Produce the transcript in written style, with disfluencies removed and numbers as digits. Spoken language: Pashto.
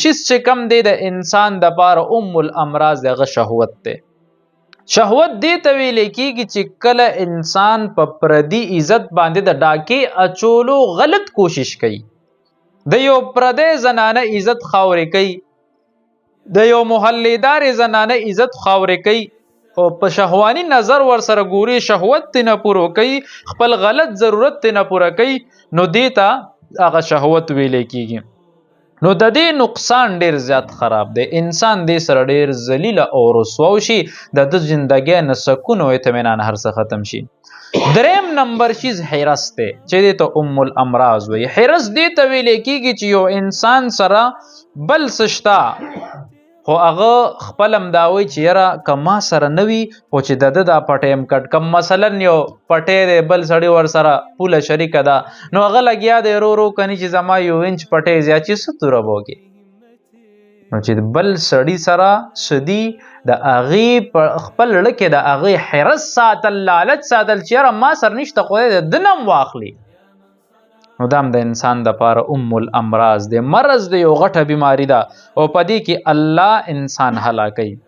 شیز چې کم دی د انسان د پاره الامراض دی هغه شهوت دی. شهوت دې ته ویل کېږي چې کله انسان په پردي عزت باندې د ډاکې اچولو غلط کوشش کوي، د یو پردی زنانه عزت خاورې کوي، د یو محلېدار زنانه عزت خاورې کوي او په شهواني نظر ورسره ګوري، شهوت تی نه پوره کوي، خپل غلط ضرورت تی نه پوره کوي، نو دې ته هغه شهوت ویلې کېږي. نو د دې نقصان ډیر زیات خراب دی. انسان دې سره ډیر ذلیل او رسوا شي، د زندګۍ نه سکون او اطمینان هر څه ختم شي. دریم نمبر چیز حرص دی چې دې ته الامراض وایي. حرص دې ته ویلې کېږي چې یو انسان سره بل څه شته خو هغه خپل هم دا وایي چې یاره که ما سره نه وي خو چې د ده دا پټی یم کټ کم. مثلا یو پټی دی بل سړي ورسره پوله شریکه ده، نو هغه لګیا دی رو کني چې زما یو انچ پټی زیات چې څه توره به وکړي. نو چې بل سړي سره سدي د هغې په خپل زړه کې د هغې حرص ساتل، لالچ ساتل چې یاره ما سره نشته خدای د ده نه هم واخلي، نو دا هم د انسان دپاره الامراض دی. مرض دی، یو غټه بیماري ده او په دې کې الله انسان هلاکوي.